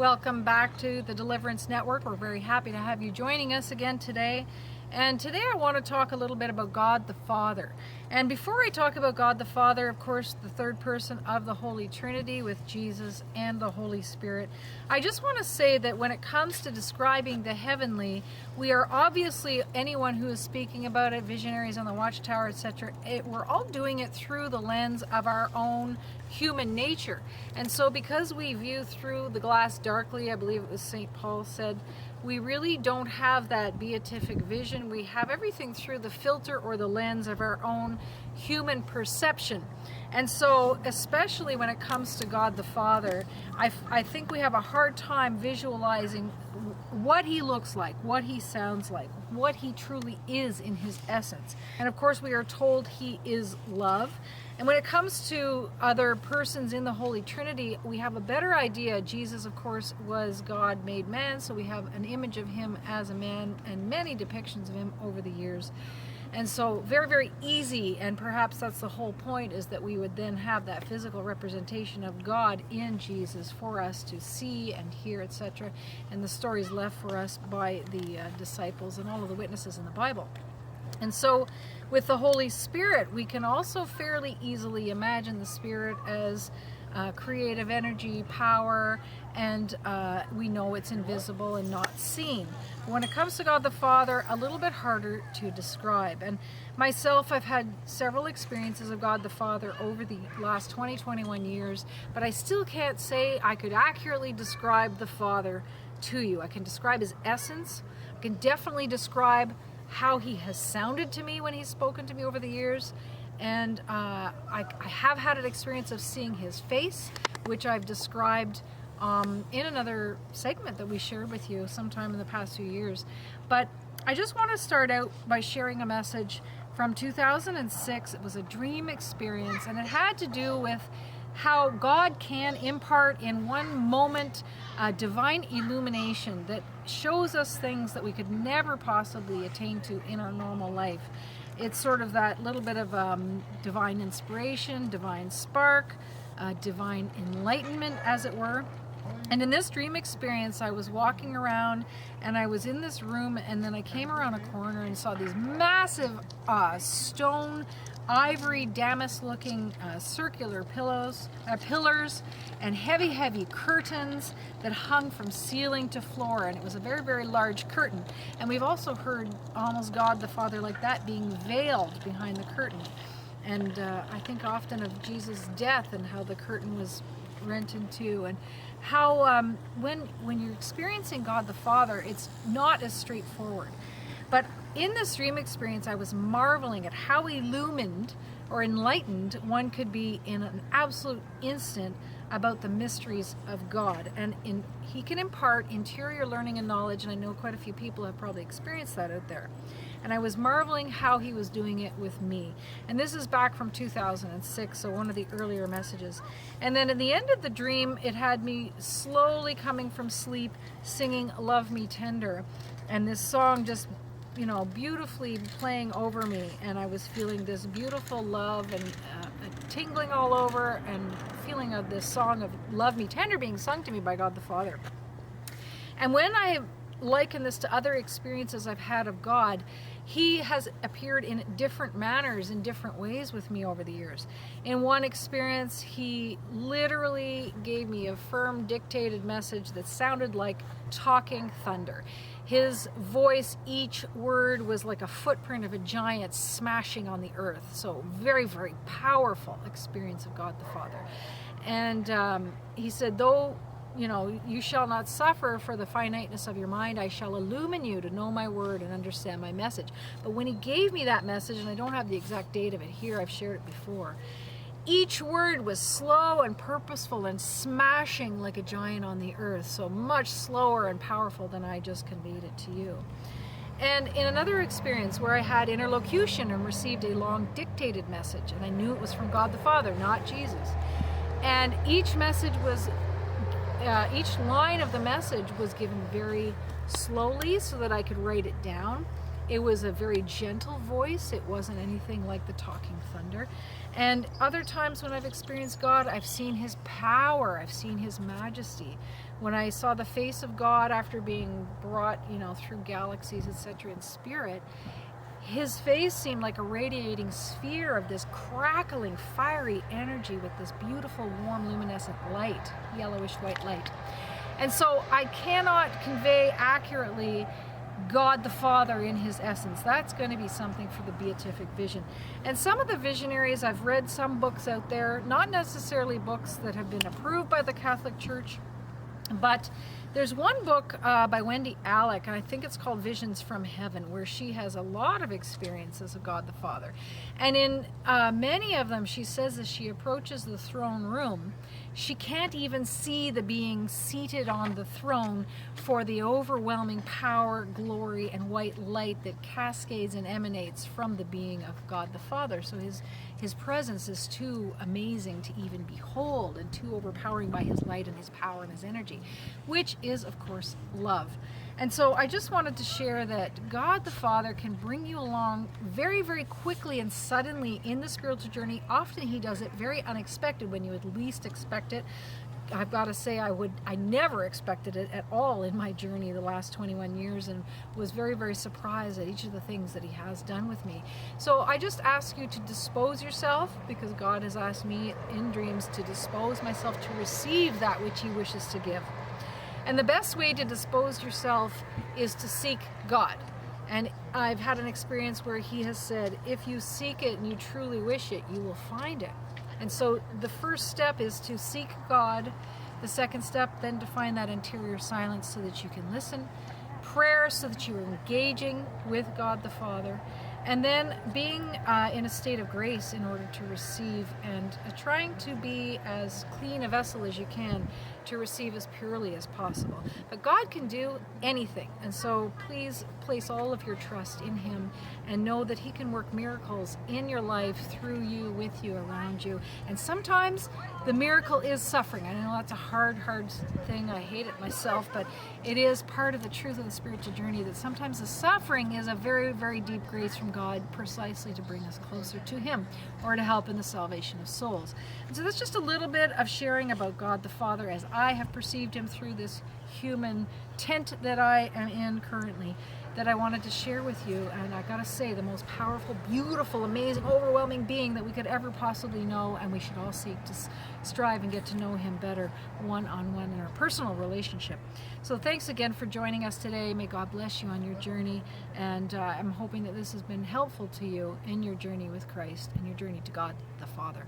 Welcome back to the Deliverance Network. We're very happy to have you joining us again today. And today I want to talk a little bit about God the Father. And before I talk about God the Father, of course, the third person of the Holy Trinity with Jesus and the Holy Spirit, I just want to say that when it comes to describing the heavenly, we are obviously, anyone who is speaking about it, visionaries on the Watchtower, etc., we're all doing it through the lens of our own human nature. And so because we view through the glass darkly, I believe it was St. Paul said, we really don't have that beatific vision. We have everything through the filter or the lens of our own human perception. And so, especially when it comes to God the Father, I think we have a hard time visualizing what he looks like, what he sounds like, what he truly is in his essence. And of course, we are told he is love. And when it comes to other persons in the Holy Trinity, we have a better idea. Jesus, of course, was God made man, so we have an image of him as a man and many depictions of him over the years. And so very, very easy, and perhaps that's the whole point, is that we would then have that physical representation of God in Jesus for us to see and hear, etc. And the stories left for us by the disciples and all of the witnesses in the Bible. And so with the Holy Spirit, we can also fairly easily imagine the Spirit as creative energy, power, and we know it's invisible and not seen. When it comes to God the Father, a little bit harder to describe. And myself, I've had several experiences of God the Father over the last 21 years, but I still can't say I could accurately describe the Father to you. I can describe his essence. I can definitely describe how he has sounded to me when he's spoken to me over the years. And I have had an experience of seeing his face, which I've described in another segment that we shared with you sometime in the past few years. But I just want to start out by sharing a message from 2006. It was a dream experience, and it had to do with how God can impart in one moment divine illumination that shows us things that we could never possibly attain to in our normal life. It's sort of that little bit of divine inspiration, divine spark, divine enlightenment, as it were. And in this dream experience, I was walking around and I was in this room, and then I came around a corner and saw these massive stone, ivory, damask-looking circular pillars and heavy curtains that hung from ceiling to floor. And it was a very, very large curtain. And we've also heard almost God the Father like that being veiled behind the curtain. And I think often of Jesus' death and how the curtain was rent in two, and how when you're experiencing God the Father, it's not as straightforward. But in this dream experience, I was marveling at how illumined or enlightened one could be in an absolute instant about the mysteries of God. And he can impart interior learning and knowledge, and I know quite a few people have probably experienced that out there. And I was marveling how he was doing it with me. And this is back from 2006, so one of the earlier messages. And then at the end of the dream, it had me slowly coming from sleep, singing Love Me Tender. And this song just, beautifully playing over me. And I was feeling this beautiful love and tingling all over, and feeling of this song of Love Me Tender being sung to me by God the Father. And when I liken this to other experiences I've had of God, he has appeared in different manners, in different ways with me over the years. In one experience, he literally gave me a firm dictated message that sounded like talking thunder. His voice, each word was like a footprint of a giant smashing on the earth. So very, very powerful experience of God the Father. And he said, though you shall not suffer for the finiteness of your mind, I shall illumine you to know my word and understand my message. But when he gave me that message, and I don't have the exact date of it here, I've shared it before, each word was slow and purposeful and smashing like a giant on the earth, so much slower and powerful than I just conveyed it to you. And in another experience where I had interlocution and received a long dictated message, and I knew it was from God the Father, not Jesus. And each message was each line of the message was given very slowly so that I could write it down. It was a very gentle voice. It wasn't anything like the talking thunder. And other times when I've experienced God, I've seen his power, I've seen his majesty. When I saw the face of God after being brought, through galaxies, etc. in spirit, his face seemed like a radiating sphere of this crackling, fiery energy with this beautiful, warm, luminescent light, yellowish white light. And so I cannot convey accurately God the Father in his essence. That's going to be something for the beatific vision. And some of the visionaries, I've read some books out there, not necessarily books that have been approved by the Catholic Church, but there's one book by Wendy Alec, and I think it's called Visions from Heaven, where she has a lot of experiences of God the Father. And in many of them, she says as she approaches the throne room, she can't even see the being seated on the throne for the overwhelming power, glory, and white light that cascades and emanates from the being of God the Father. So his presence is too amazing to even behold, and too overpowering by his light and his power and his energy, which is, of course, love. And so I just wanted to share that God the Father can bring you along very, very quickly and suddenly in the spiritual journey. Often he does it very unexpected when you would least expect it. I've got to say I never expected it at all in my journey the last 21 years, and was very, very surprised at each of the things that he has done with me. So I just ask you to dispose yourself, because God has asked me in dreams to dispose myself to receive that which he wishes to give. And the best way to dispose yourself is to seek God. And I've had an experience where he has said, if you seek it and you truly wish it, you will find it. And so the first step is to seek God. The second step, then, to find that interior silence so that you can listen. Prayer, so that you are engaging with God the Father. And then being in a state of grace in order to receive, and trying to be as clean a vessel as you can to receive as purely as possible. But God can do anything, and so please place all of your trust in him and know that he can work miracles in your life, through you, with you, around you. And sometimes the miracle is suffering. I know that's a hard thing. I hate it myself, but it is part of the truth of the spiritual journey that sometimes the suffering is a very, very deep grace from God, precisely to bring us closer to him or to help in the salvation of souls. And so that's just a little bit of sharing about God the Father as I have perceived him through this human tent that I am in currently, that I wanted to share with you. And I gotta say, the most powerful, beautiful, amazing, overwhelming being that we could ever possibly know, and we should all seek to strive and get to know him better one-on-one in our personal relationship. So thanks again for joining us today. May God bless you on your journey, and I'm hoping that this has been helpful to you in your journey with Christ and your journey to God the Father.